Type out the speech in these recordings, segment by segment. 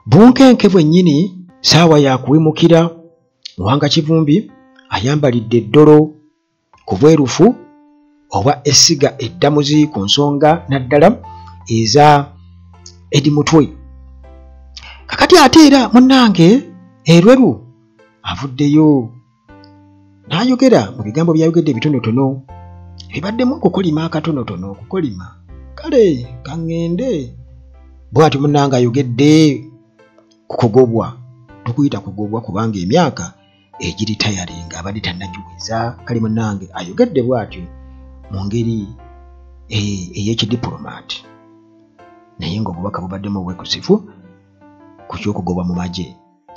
Bunkenke bwennyini saawa yakuwemukira Muwanga Kivumbi ayambalidde eddolo ku bwerufu oba essiga eddamuzi ku nsonga naddala eza Eddie Mutwe. Kakati ate era munnange Erweru avuddeyo n'ayogera mu bigambo byayogedde bitonotono ebibaddemu okukolima akatonotono okukolima kale kaŋŋende bw'ati munnange ayogedde ku kugobwa tukuyita kugobwa kubanga emyaka egiri tayaringa abadde tannagiweza kale munnange ayogedde bw'atyo mu ngeri ey'ekidiplomaati naye ng'obubaka bubaddemu obwekusifu ku ky'okugobwa mu magye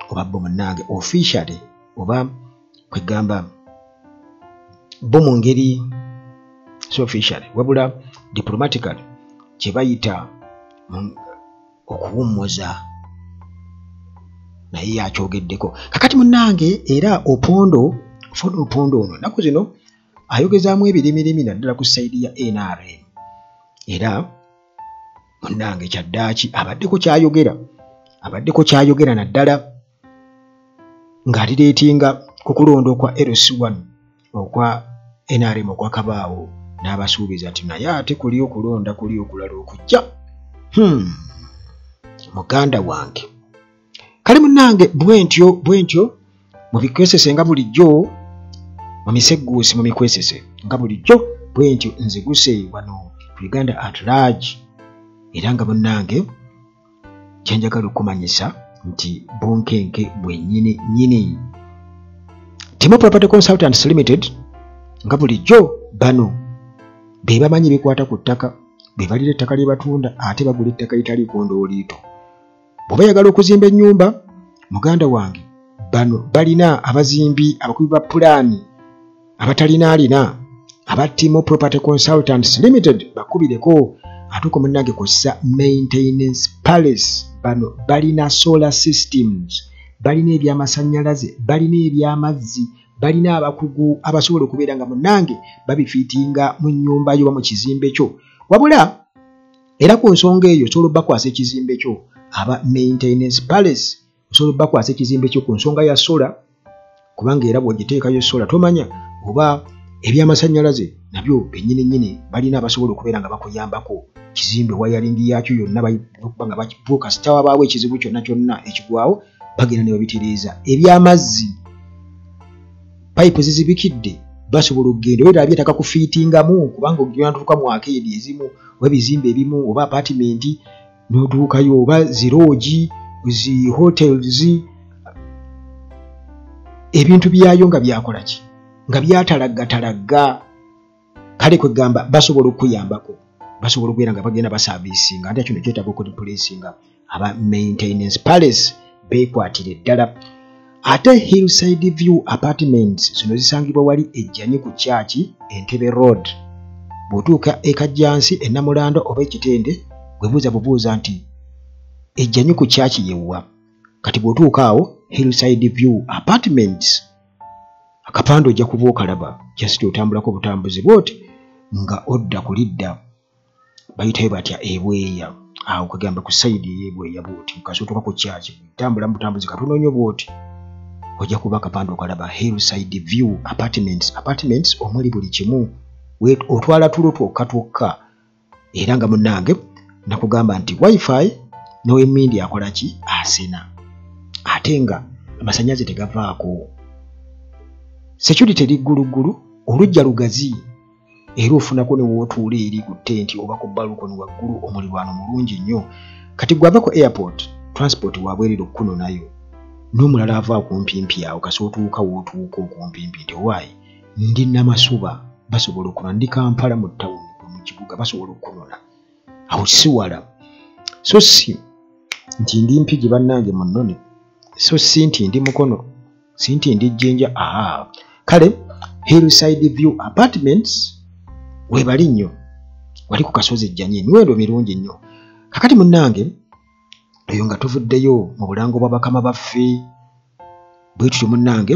oba bo munnange officially oba kwegamba bo mu ngeri so officially wabula diplomatically kye bayita okuwummuza naye yakyogeddeko. Kakati munnange era Opondo ono nnaku zino ayogezaamu ebirimirimi naddala ku sayidi ya NRM era munnange kyaddaaki abaddeko kyayogera naddala ng'alireetinga ku kulonda okwa LC1 okwa NRM okwa Kabaawo n'abasuubiza ati naye ate kuli okulonda kuli okulala okujja muganda wange kale munnange bwentyo mu bikwesese nga bulijjo mu misegguusi mu mikwesese nga bulijjo bwentyo nziguse wano ku Uganda at large era nga munnange kyenjagala okumanyisa nti Bunkenke bwennyini nnyini Timo Property Consultants Limited nga bulijjo bano be bamanyi bikwata ku ttaka be balira ettaka lye batunda ate bagula ettaka litali kondooliito bw'oba yagala okuzimba ennyumba muganda wange bano balina abazimbi abakubi ba pulaani abatalina aba Timo Property Consultants Limited bakubireko atuuka munnange kossa maintenance palace bano balina solar systems balina ebyamasannyalaze balina ebyamazzi balina abakugu abasobola okubeera nga munnange babifiitinga mu nnyumba yo oba mu kizimbe kyo wabula era ku nsonga eyo osobola obbakwasa ekizimbe kyo aba maintenance palace osobola obbakwasa ekizimbe kyo ku nsonga ya sola kubanga era bw'ogiteekayo sola tomanya oba ebyamasannyalaze nabyo bennyini balina abasobola okubeera nga bakuyambako kizimbe wayalingi yakyo yonna okuba nga bakibuuka sitawabaawo ekizibu kyonna ekigwawo bagenda ne babitereeza ebyamazzi payipu zizibikidde basobola okugenda oyo abyetaka kufiitingamu kubanga ogyantuuka mu akeedi ezimu oba ebizimbe ebimu oba apatimenti n'otuukayo oba ziroogi zi hotels ebintu byayo nga byakola ki nga byatalaggatalagga kale kwegamba basobola okuyambako basobola okubeera nga bagenda basaaviisinga ate kino kyetaaga okureplacinga aba maintenance palace beekwatira ddala ate Hillside View Apartments zino zisangibwa wali ejjanyi ku Church Entebbe Road bw'otuuka e Kajjansi e Namulanda oba Ekitende bubuuza nti ejjanyi ku Church yewwa kati bw'otuuka awo Hillside View Apartments akapande ojja kuba okalaba kyasiti otambulako butambuzi bwoti nga odda kulidda bayitayo batya ebweya awo kugamba ku sayidi ey'ebweya bwoti kasootoka ku Church tambula mu butambuzi katunoonyo bwoti ojja kuba akapande okalaba Hillside View Apartments omuli buli kimu otwala tulo twokka era nga munnange nakugamba nti wifi n'owemmindi akola ki asena ate nga amasannyalaze tegavaako security ligguluggulu olujja lugazi era ofunako ne wootuula eri ku ttenti oba ku balukoni waggulu omuliraano mulungi nnyo kati gwava ku airport transport wabwerera okkuno nayo n'omulala ava okumpimpi awo kasootuuka wootuuka okumpimpi nti owaayi ndi Namasuba basobola okunona ndi Kampala mu ttawuni mu kibuga basobola okunona awo si wala so si nti ndi mpigi bannange mu nnone so si nti ndi mukono si nti ndi jjenja kale Hillside View Apartments webali nnyo wali ku kasozi ejjanyi emiwendo mirungi nnyo kakati munnange eyo nga tuvuddeyo mu bulango bwa bakama baffe bwe tutyo munnange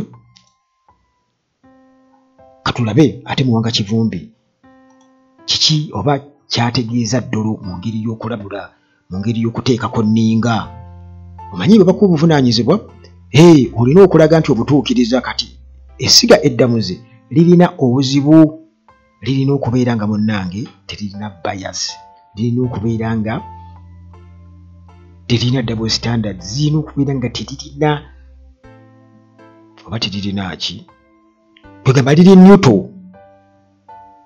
katulabe ate Muwanga Kivumbi kiki oba kyategeeza ddolo mu ngeri y'okulabula mu ngeri y'okuteekako nninga omanyi bwe bakuba obuvunaanyizibwa olina okulaga nti obutuukiriza. Kati essiga eddamuzi lirina obuzibu, lirina okubeera nga munnange teririna bias, lirina okubeera nga teririna double standards, lirina okubeera nga teririna oba teririna ki kwegamba liri neutral,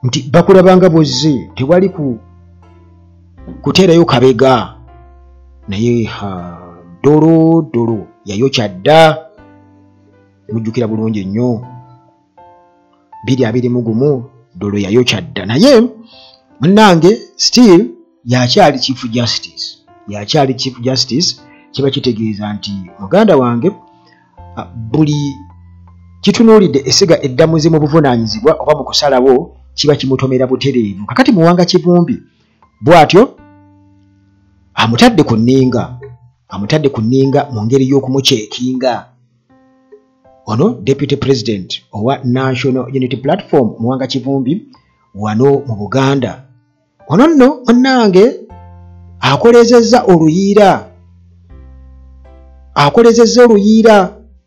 nti bakulabanga bozze tewali kuteerayo kabega. Naye dolo yayokya dda, mujjukira bulungi ennyo 2021 dolo yayokya dda. Naye munnange still yakyali chief justice, kiba kitegeeza nti muganda wange buli kitunuulidde essiga eddamuzi mu buvunaanyizibwa oba mu kusalawo kiba kimutomera butereevu. Kakati Muwanga Kivumbi bw'atyo amutadde ku nninga mu ngeri y'okumuceekinga. Ono Deputy President owa National Unity Platform Muwanga Kivumbi wano mu Buganda. Ono nno munnange akolezezza oluyiira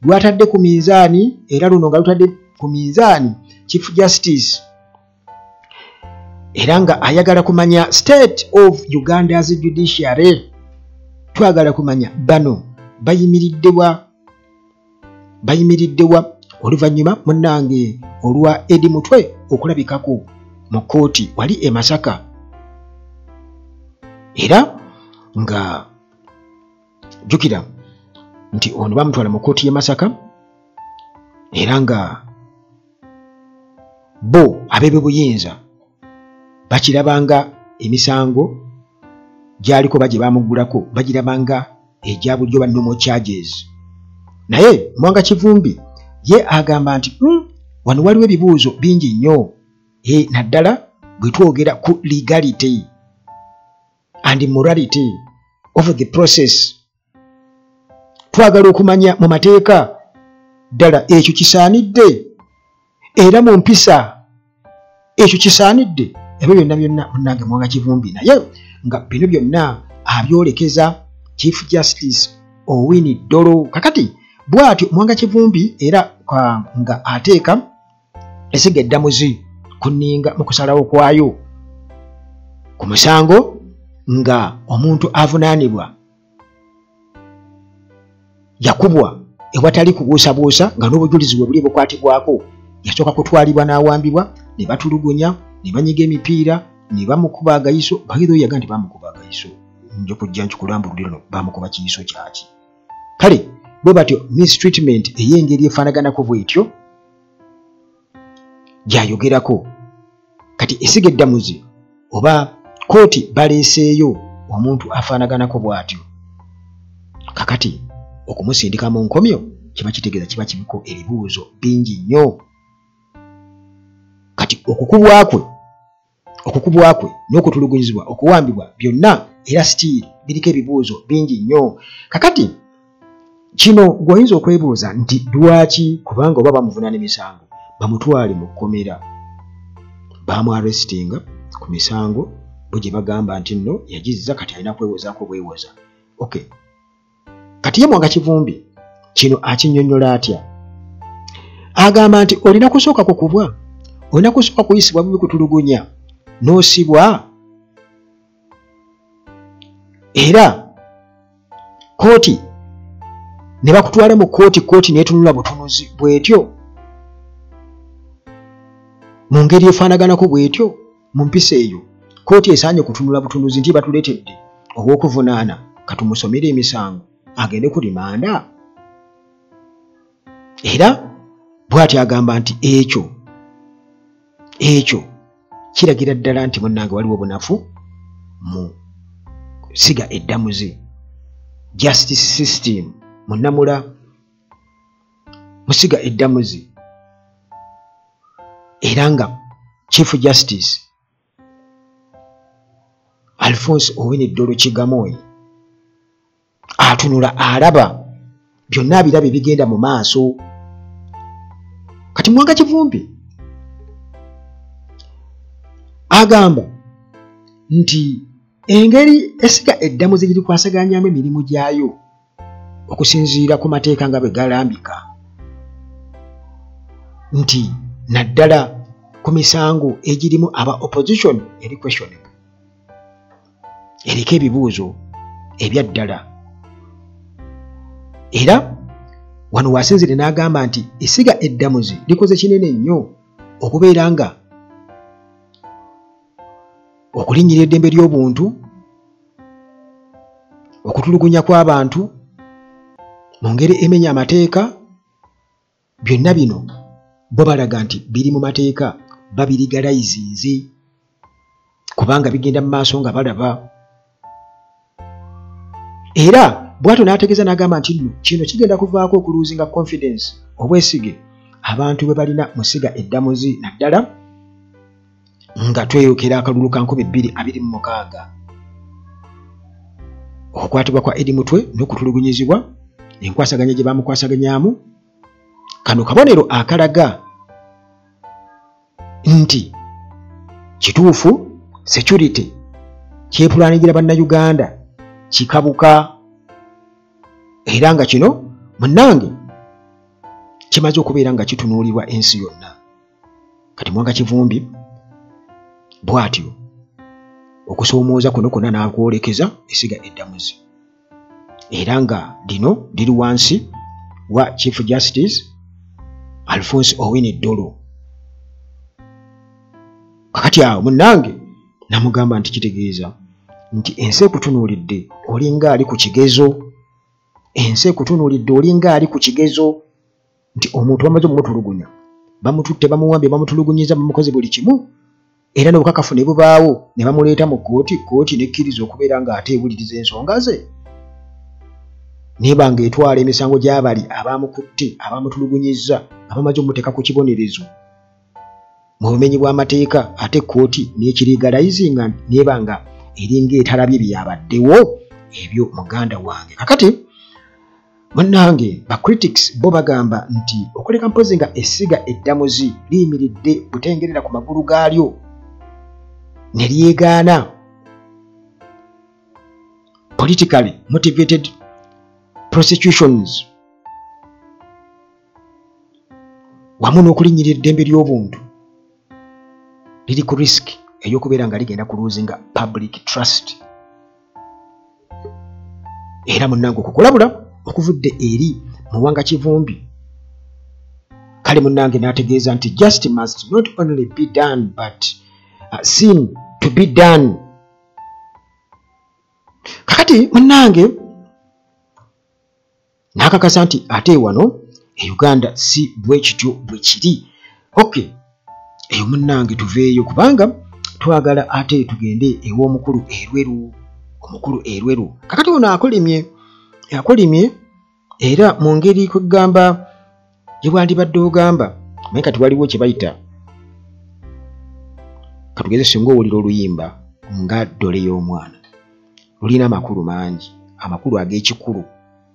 lwatadde ku minzaani, era luno nga lutadde ku minzaani Chief Justice, era nga ayagala kumanya state of Uganda's judiciary. Twagala kumanya bano bayimiriddewa oluvannyuma munnange olwa Eddie Mutwe okulabikako mu kkooti wali e Masaka, era nga jjukira nti ono bamutwala mu kkooti y'e Masaka, era nga bo ab'ebyobuyiinza bakirabanga emisango gy'aliko ba gye bamuggulako bagirabanga egya bulijjo ba normal charges. Naye Muwanga Kivumbi ye agamba nti wano waliwo ebibuuzo bingi nnyo, naddala bwe twogera ku legality and morality of the process. Twagala okumanya mu mateeka ddala ekyo kisaanidde, era mu mpisa ekyo kisaanidde. Ebyo byonna munnange Muwanga Kivumbi naye nga bino byonna abyolekeza Chief Justice Owini Dollo. Kakati bw'atyo Muwanga Kivumbi era nga ateeka essiga eddamuzi ku nninga mu kusalawo kwayo ku musango nga omuntu avunaanibwa yakubwa ewatali kubuusabuusa nga n'obujulizi bwe buli bukwatibwako, yasooka kutwalibwa n'awambibwa, ne batulugunya, ne banyiga emipiira, ne bamukuba agayiso. Bagiro yaga nti bamukuba agayiso, njo kujja nkikulambulira no bamukuba kiyiso kyaki. Kale bwe batyo mistreatment ey'engeri efaanaganako bw'etyo gy'ayogerako. Kati essiga eddamuzi oba kooti baleeseeyo omuntu afaanaganako bw'atyo. Kakati okumusindika mu nkomyo kiba kitegeeza kiba kiriko ebibuuzo bingi nnyo. Kati okukubwa kwe n'okutulugunyizibwa, okuwambibwa, byonna era still biriko ebibuuzo bingi nnyo. Kakati kino gw'oyinza okwebuuza nti lwaki, kubanga oba bamuvunaana emisango bamutwale mu kkomera, bamuarrestinga ku misango bo gye bagamba nti nno yagizza, kati alina kwewozaako bwewoza. Okay, kati ye Muwanga Kivumbi kino akinnyonnyola atya? Agamba nti olina kusooka kukubwa, olina kusooka kuyisibwa bubi kutulugunya n'osibwa, era kooti ne bakutwala mu kooti n'etunula butunuzi bw'etyo mu ngeri efaanaganako bw'etyo. Mu mpisa eyo kooti esaanye kutunula butunuzi nti batuleetedde obw'okuvunaana katumusomere emisango agende ku rimanda. Era bw'atyo agamba nti ekyo kiragira ddala nti munnange waliwo obunafu mu ssiga eddamuzi justice system, munnamula musiga eddamuzi. Era nga Chief Justice Alphonse Owini Dollo Kigamoyi atunula alaba byonna birabe bigenda mu maaso. Kati Muwanga Kivumbi agamba nti engeri essiga eddamuzi liri kwasaganyamu emirimu gyayo okusinziira ku mateeka nga bwe galambika nti naddala ku misango egirimu aba opposition eri questionable, eriko ebibuuzo ebyaddala. Era wano wasinzire n'agamba nti essiga eddamuzi likoze kinene nnyo okubeera nga okulinnyira eddembe ly'obuntu, okutulugunya kw'abantu mu ngeri emenya amateeka, byonna bino bo balaga nti biri mu mateeka, babirigalayizinze kubanga bigenda mu maaso nga balaba. Era bw'atyo n'ategeeza n'agamba nti nno kino kigenda kuvaako okuluzinga confidence, obwesige abantu bwe balina mu ssiga eddamuzi, naddala nga tweyokera akalulu ka 2026 okukwatibwa kwa Eddie Mutwe n'okutulugunyizibwa, enkwasaganya gye baamukwasaganyaamu. Kano kabonero akalaga nti kituufu security kyepulanigira bannayuganda kikabuka, era nga kino munnange kimaze okubeera nga kitunuulibwa ensi yonna. Kati Mwanga Kivumbi bw'atyo okusoomooza kuno kwonna n'akwolekeza essiga eddamuzi, era nga lino liri wansi wa Chief Justice Alphonse Owiny Dollo. Kakati awo munnange namugamba nti kitegeeza nti ensi ekutunuulidde olinga ali ku kigezo, ensi ekutunuulidde olinga ali ku kigezo nti omuntu bamaze omutulugunya, bamututte, bamuwambye, bamutulugunyiza, bamukoze buli kimu, era n'obukakafu ne bubaawo ne bamuleeta mu kkooti, kkooti nekkiriza okubeera nga ate ewuliriza ensonga ze, neba ng'etwala emisango gy'abali abaamukutte, abaamutulugunyizza, abamaze omuteeka ku kibonerezo mu bumenyi bw'amateeka, ate kkooti n'ekirigalayizinga neba nga eringa etalabye byabaddewo ebyo. Muganda wange kakati munnange ba critics bo bagamba nti okuleka mpozi nga essiga eddamuzi liyimiridde butengerera ku magulu gaalyo ne lyegaana politically motivated prosecutions wamu n'okulinnyirira eddembe ly'obuntu, liri ku risk ey'okubeera nga ligenda kuluzinga public trust. Era munnange okukulabula okuvudde eri Mwanga Kivumbi, kale munnange n'ategeeza nti justice must not only be done but seen to be done. Kakati munnange n'akakasa nti ate wano e Uganda si bwe kityo bwe kiri. Okay, eyo munnange tuveeyo kubanga twagala ate tugende ew'omukulu Erweru, omukulu Erweru. Kakati ono akolimye era mu ngeri kwegamba gye bwandibadde ogamba, naye kati waliwo kye bayita, katugeze singa owulira oluyimba nga ddole y'omwana, lulina amakulu mangi, amakulu ag'ekikulu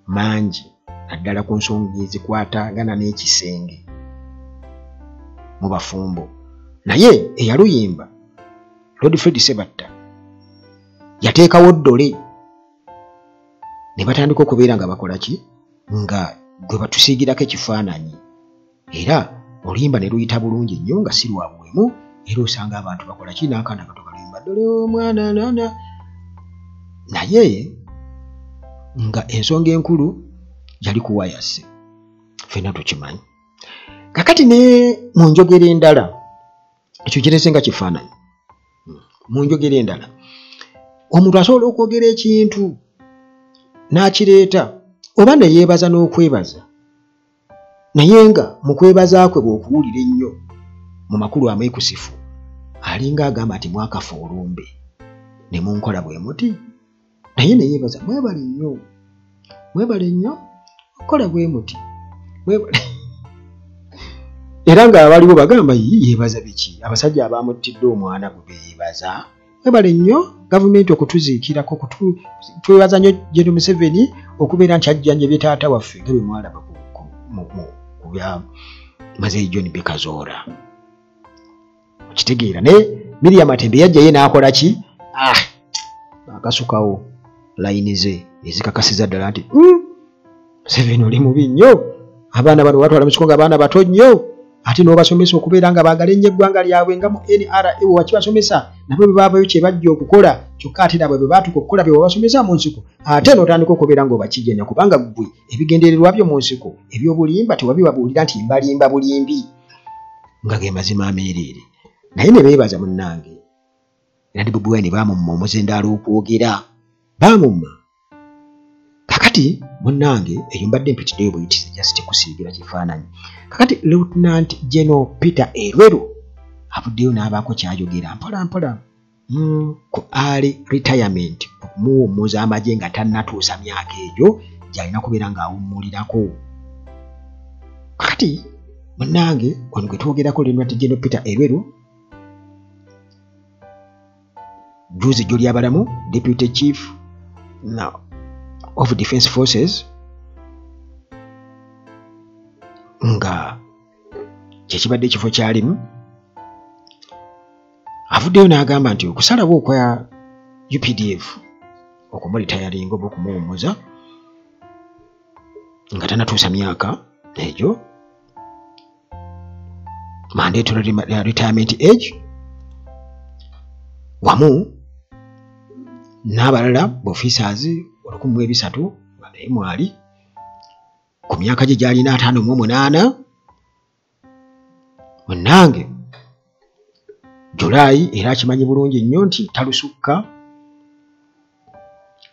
mangi naddala ku nsonga ezikwatagana n'ekisenge mu bafumbo. Naye eyaluyimba Lord Fred Sebatta yateekawo ddole ne batandika okubeera nga bakola ki, nga gwe batusiigirako ekifaananyi, era oluyimba ne luyita bulungi nnyo nga si lwa buwemu, era osanga abantu bakola ki, n'akaana kato kaluyimba ddole y'omwana nana. Naye nga ensonga enkulu yali kuwayase, ffenna tukimanyi. Kakati ne mu njogera endala ekyo kirese nga kifaananyi. Mu njogera endala omuntu asobola okwogera ekintu n'akireeta oba ne yeebaza n'okwebaza, naye nga mu kwebaza kwe bw'okuwulira ennyo mu makulu ameekusifu alinga agamba nti mwakafa olumbe ne munkola bwe muti, naye ne yeebaza mwebale nnyo okola bwe muti mwebale. Era nga abaliwo bagamba yeebaza biki, abasajja abamuttidde omwana gwe beebaza mwebale nnyo gavumenti okutuziikirako, twebaza nnyo General Museveni okubeera nti ajjanjabye taata waffe nga bwe mwalaba ku bya Mazeyi John Bekazoora. Okitegeera ne Miriam Matembe yajja ye n'akola ki, akasukawo layini ze ezikakasiza ddala nti Museveni oli mubi nnyo. Abaana bano batwala mu kikonga abaana bato nnyo. Ate n'obasomesa okubeera nga baagala ennyo eggwanga lyabwe nga mu NRA wakibasomesa nabo bwe baavayo kye bajja okukola kyokka ate nabo bwe baatuka okukola bye babasomesa mu nsiko ate n'otandika okubeera ng'obakijenya kubanga ggwe ebigendererwa byo mu nsiko eby'obulimba tewabibabuulira nti mbalimba bulimbi nga ge mazima ameereere. Naye ne beebaza munnange era ndi Bobi Wine baamumma omuzendaalo okwogera baamumma. Kakati munnange eyo mbadde mpitiddeyo buyitiza just kusiigira kifaananyi. Kakati Lieutenant General Peter Erweru avuddeyo n'abaako kyayogera mpola mpola ku early retirement okumuwummuza amagye nga tannatuusa myaka egyo gy'alina kubeera ng'awummulirako. Kakati munnange wano gwe twogerako Lieutenant General Peter Erweru juzi jjo lyabalamu Deputy Chief of Defence Forces nga kyekibadde ekifo kyalimu avuddeyo n'agamba nti okusalawo okwa UPDF okumulitayalinga oba okumuwummuza nga tannatuusa myaka egyo mandatory retirement age wamu n'abalala officers 1300 banaye mwali ku myaka gye gyalina 58 munnange Julaayi era akimanyi bulungi nnyo nti talusukka.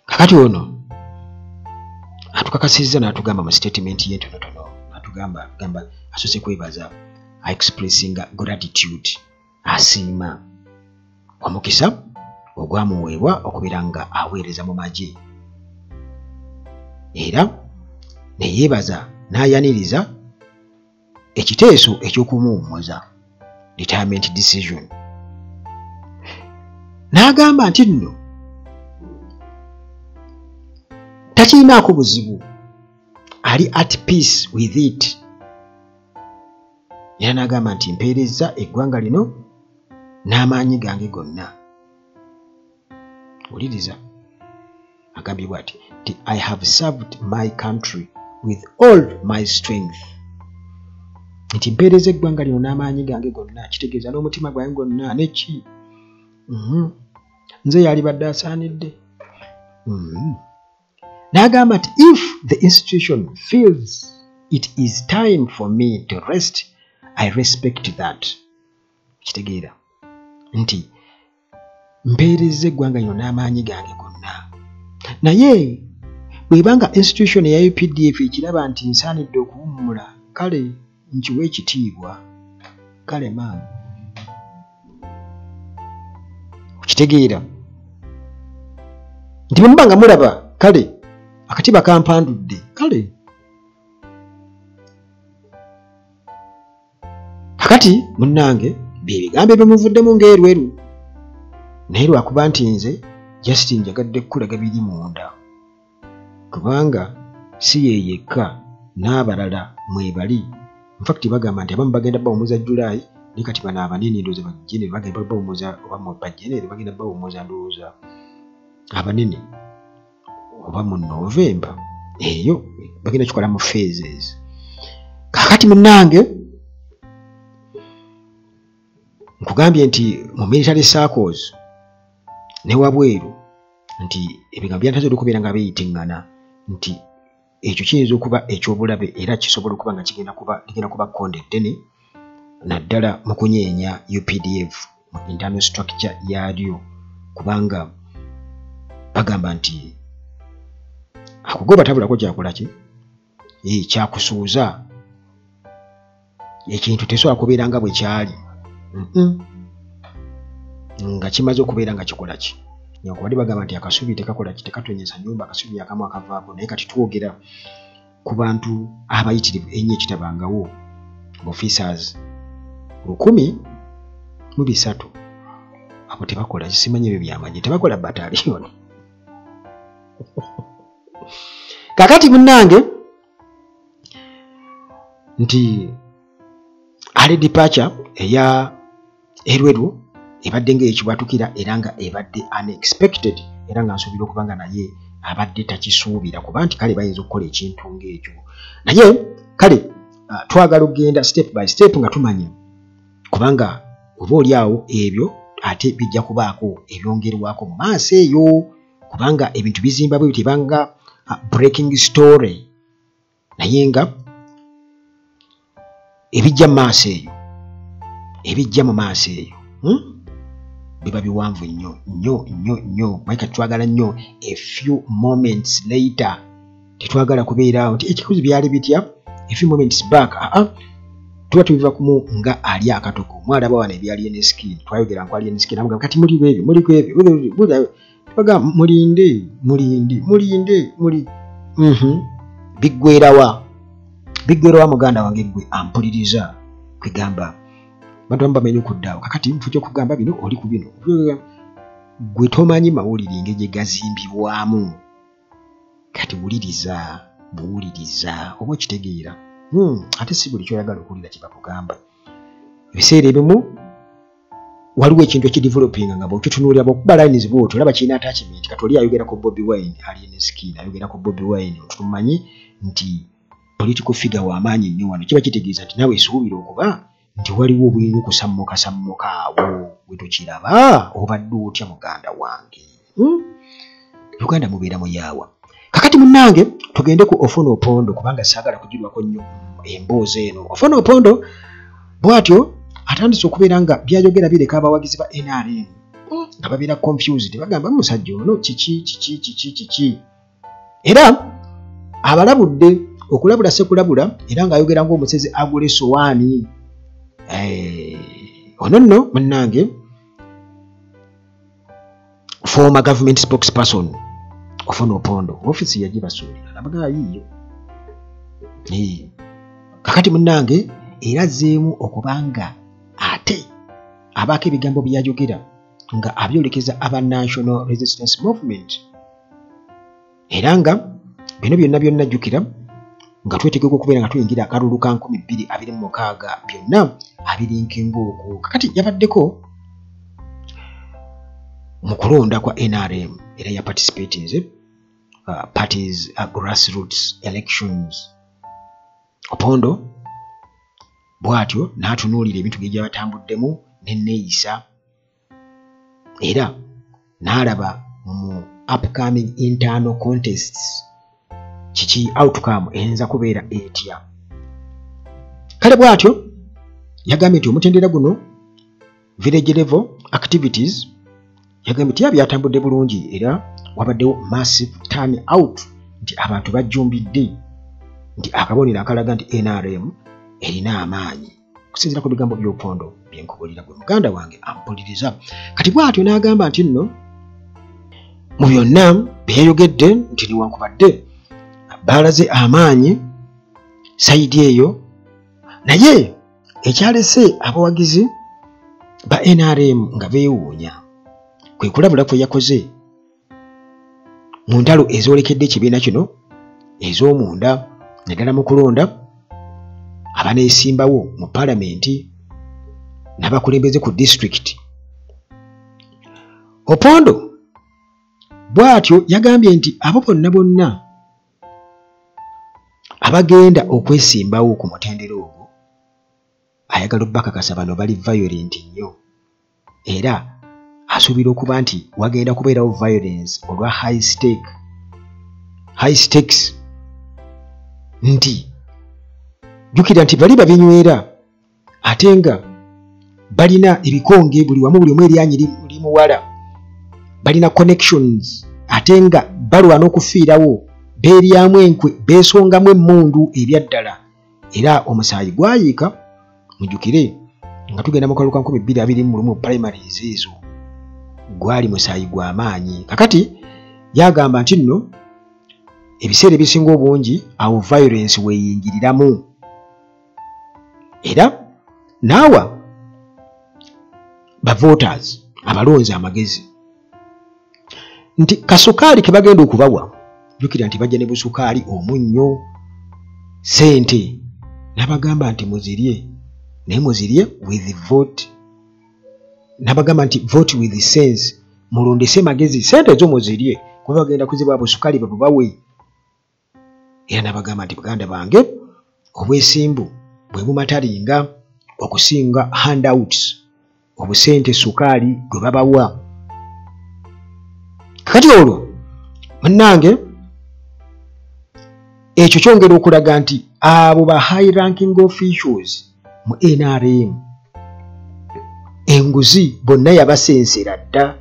Kakati ono atukakasizza n'atugamba mu statement ye entonotono gamba asose kwebaza expressing gratitude asiima omukisa ogwamuweebwa okubeera nga aweereza mu magye era ne yeebaza n'ayaniriza ekiteeso eky'okumuwummuza retirement decision. N'agamba nti nno takirinaako buzibu ali at peace with it era n'agamba nti mpeerezza eggwanga lino n'amaanyi gange gonna. Wuliriza agambye bw'ati nti I have served my country with all my strength. Nti mpeereza eggwanga lino n'amaanyi gange gonna kitegeeza n'omutima gwange gwonna neki nze yalibadde asaanidde. N'agamba nti if the institution feels it is time for me to rest I respect that. Kitegeera nti mpeereza eggwanga lino n'amaanyi gange gonna naye bw'ebanga institution eya UPDF ekiraba nti nsaanidde okuwummula kale nkiwa ekitiibwa kale maama okitegeera nti bwe muba nga mulaba kale akatiba kampandudde kale kakati munnange byebigambo ebyomuvuddemu ng'erweru naye lwakuba nti nze just njagadde kukulaga biri munda kubanga si yeyekka n'abalala mwebali. In fact bagamba nti abamu bagenda bawummuza Julaayi ne kati bano abanene ndowooza bajene bagenda bawummuza oba mu bajene bagenda bawummuza ndowooza abanene oba mu November eyo bagenda kikola mu phases. Kakati munnange nkugambye nti mu military circles ne wabweru nti ebigambo byantaze okubeera nga beeyitiŋŋana nti ekyo kiyinza okuba ekyobulabe era kisobola okuba nga ligenda kuba konde ddene naddala mu kunyeenya UPDF mu internal structure yaalyo kubanga bagamba nti akugoba tabulako kyakola ki kyakusuuza ekintu tesobola kubeera nga bwe kyali nga kimaze okubeera nga kikola ki nyakubadde bagamba nti akasubi tekakola ki tekatonyesa nnyumba akasubi akamu akavaako naye kati twogera ku bantu abayitirivu ennyo ekitabangawo officers 1,300 abo tebakola kisimanyi ebyo byamagye tebakola battalion. Kakati munnange nti ali departure eya Erweru ebadde ng'ekibwatukira era nga ebadde unexpected era nga nsuubira okuba nga naye abadde takisuubira kuba nti kale bayinza okukola ekintu ng'ekyo naye kale twagala okugenda step by step nga tumanya kubanga oba oli awo ebyo ate bijja kubaako ebyongerwako mu maaso eyo kubanga ebintu bizimba bwe bitibanga breaking story naye nga ebijja mu maaso eyo ebijja mu maaso eyo biba biwanvu nnyo maika twagala nnyo a few moments later tetwagala kubeera nti ekikuzi byali bitya a few moments back tuba tubiva kumu nga ali akatoko mwalaba wana ebyali eneskin twayogera nko ali eneskin amuga kati muli ebyo twaga mulinde biggwerawa muganda wange gwe ampuliriza kwegamba bantu bamenye okuddaawo kakati ntujja kugamba bino oli ku bino gwe tomanyi mawulire engeri gye gazimbibwamu kati buwuliriza oba okitegeera ate si buli kyoyagala okuwulira kye bakugamba ebiseera ebimu waliwo ekintu ekidevelopinga nga bwekitunuulira bwokuba lines bwotyo olaba kirina attachment kati oli ayogera ku Bobi Wine alien skin ayogera ku Bobi Wine tumanyi nti political figure w'amaanyi nnyo wano kiba kitegeeza nti nawe esuubira okuba nti waliwo obuyinza okusammuka awo bwe tukiraba obadde otya muganda wange Uganda mubeera muyaawa kakati munnange tugende ku Ofono Opondo kubanga saagala kugirwako nnyo emboozi eno Ofono Opondo bw'atyo atandise okubeera nga byayogera bireka abawagizi ba NRM nga babeera confused bagamba musajja ono kiki era abalabudde okulabula sekulabula era ng'ayogera ng'omusezi agula essowaani ono nno munnange former government spokesperson Ofono Opondo office yagibasuulira nabaga yiyo kakati munnange era zeemu okubanga ate abaako ebigambo byayogera nga abyolekeza aba National Resistance Movement era nga bino byonna jjukira nga twetegeka okubeera nga tuyingira akalulu ka 2026 byonna abirinkinga okwo kakati yabaddeko mu kulonda kwa NRM era ya participating parties grassroots elections Opondo bw'atyo n'atunuulira ebintu bye gyabatambuddemu n'enneeyisa era n'alaba mu upcoming internal contests kiki outcome eyinza kubeera etya kale bw'atyo yagambye nti omutendera guno village level activities yagambye nti byatambudde bulungi era wabaddewo massive turn out nti abantu bajjumbidde nti akabonero akalaga nti NRM erina amaanyi okusinziira ku bigambo by'Opondo byenkubulira gwe muganda wange ampuliriza kati bw'atyo n'agamba nti nno mu byonna byayogedde nti newankubadde baalaze amaanyi sayidi eyo naye ekyalese abawagizi ba NRM nga beewuunya kwe kulabula kwe yakoze mu ntalo ezoolekedde ekibiina kino ez'omunda naddala mu kulonda abaneesimbawo mu palamenti n'abakulembeze ku disitulikiti Opondo bw'atyo yagambye nti abo bonna abagenda okwesimbawo ku mutendera ogwo ayagala obbakakasa bano bali violent nnyo era asuubira okuba nti wagenda kubeerawo violence olwa high stakes nti jjukira nti bali babinywera ate nga balina ebikonge buli wamu buli omu eryanyi limuwala balina connections ate nga balwana okufiirawo beeryamu enkwe beesongamu emmundu ebyaddala era omusaayi gwayiika mujjukire nga tugenda mu kalulu ka 2021 primaries ezo gwali musaayi gw'amaanyi kakati yagamba nti nno ebiseera ebisinga obungi awo violence weeyingiriramu era naawa bavoters abalonzi amagezi nti kasukaali ke bagenda okubawa jjukira nti bajja ne busukaali omunnyo ssente n'abagamba nti muzirye naye muzirye with vote n'abagamba nti vote with sense mulondese magezi ssente ezo muzirye kuba bagenda kuziba busukali babubawe. Era nabagamba nti baganda bange obwesimbu bwe bumatalinga okusinga handouts obusente sukali gwe babawa. Kati olwo munnange ekyo kyongera okulaga nti abo ba high ranking officials mu NRM enguzi bonna yabasensera dda,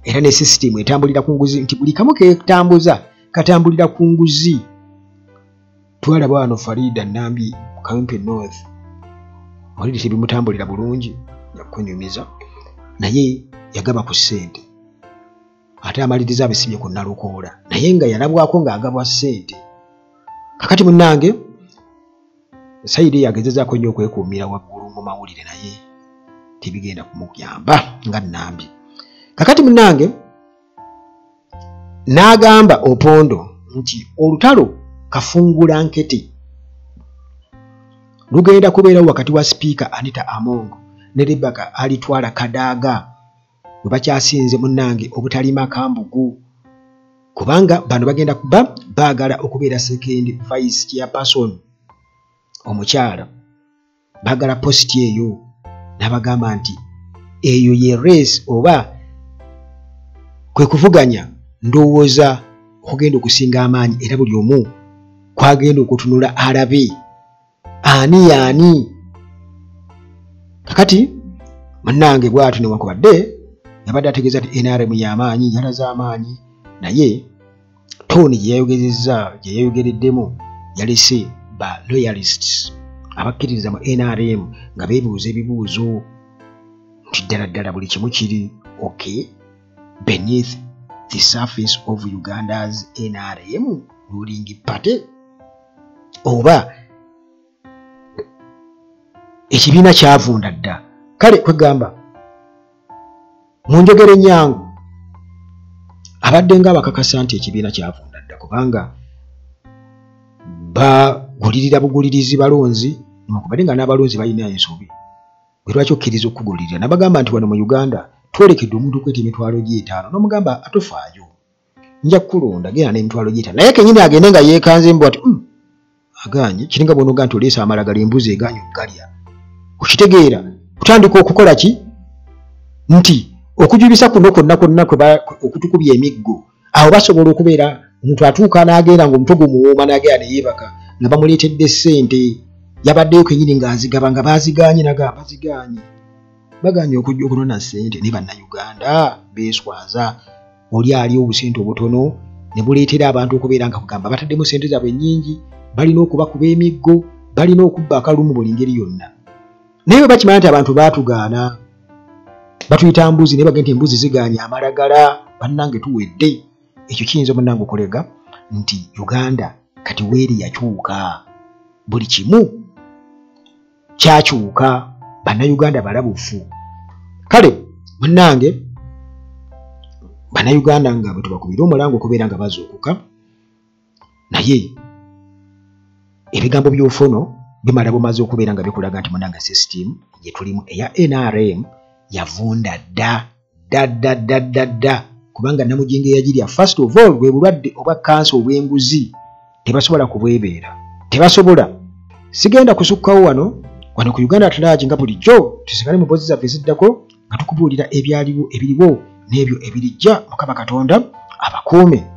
era ne system etambulira ku nguzi nti buli kamu ketambuza katambulira ku nguzi. Twalaba wano Farida Nambi Kawempe North olidi tebimutambulira bulungi yakunyumiza, naye yagaba ku ssente ate amaliriza abisibye ku Nalukoola, naye nga yalabwako ng'agabwa ssente. Kakati munnange Saidi yagezezaako nnyo okwekuumira waggulu mu mawulire, naye tebigenda kumuyamba nga Nambi. Kakati munnange n'agamba Opondo nti olutalo Kafungula Nkete lugenda kubeerawo wakati wa Speaker Anita Among ne Rebecca Alitwala Kadaaga bwe bakyasinze munnange obutalima Kambugu, kubanga bano bagenda kuba baagala okubeera second vice chairperson omukyala, baagala post eyo. N'abagamba nti eyo ye race oba kwe kuvuganya ndowooza okugenda okusinga amaanyi, era buli omu kwagenda okutunula alabe ani yaani. Kakati munnange bw'atyo newankubadde yabadde ategeeza nti NRM y'amaanyi, yalaze amaanyi, naye Tony gye yayogereddemu yalese ba loyalists abakkiririza mu NRM nga beebuuza ebibuuzo nti ddala buli kimu kiri okay beneath the surface of Uganda's NRM ruling party, oba ekibiina kyavunda dda. Kale kwegamba mu njogera ennyangu abadde nga abakakasa nti ekibiina kyavunda dda, kubanga bagulirira bugulirizi balonzi, newankubadde nga n'abalonzi balina ensobi. Bwe lwaki okkiriza okugulirira? Nabagamba nti wano mu Uganda twerekedde omuntu okweta emitwalo gy'etaano, n'omugamba atofaayo nja kulonda genda n'emitwalo gy'etaano, naye kenyini agende nga yeekanze mbu ati aganye kiringa bw'onoga nti oleesa amalagala embuzi eganye okugalya. Okitegeera kutandika okukola ki nti okujubisa kuno kwonna okutukubya emiggo. Awo basobola okubeera omuntu atuuka n'agenda ng'omutwe gumuwuuma n'agenda ne yeebaka nga bamuleetedde ssente, yabaddeyo kenyini ng'azigaba nga baaziganye nagamba baziganye, baganye okujja okunona ssente. Ne bannayuganda beeswaza, oli ali obusente obutono ne buleetera abantu okubeera nga kugamba bataddemu ssente zaabwe nnyingi, balina okubakuba emiggo, balina okubba akalumu buli ngeri yonna. Naye bwe bakimanya nti abantu baatugaana batuyita mbuzi, naye bagenda nti embuzi ziganye amalagala, bannange tuwedde. Ekyo kiyinza munnange okulega nti Uganda kati weeri yakyuka, buli kimu kyakyuka, bannayuganda balabufu. Kale munnange bannayuganda nga bwe tubakubira omulango okubeera nga bazuukuka, naye ebigambo by'ofuno bimala bumaze okubeera nga bikulaga nti munnange system gye tulimu eya NRM yavunda dda, kubanga Namujinge yagirya. First of all bwe bulwadde obwa kansa obw'enguzi tebasobola kubwebeera, tebasobola. Sigenda kusukkawo wano ku Uganda Atlagi nga bulijjo tusigale mu mpozi zaffe eziddako nga tukubuulira ebyaliwo ebiriwo n'ebyo ebirijja. Mukama Katonda abakuume.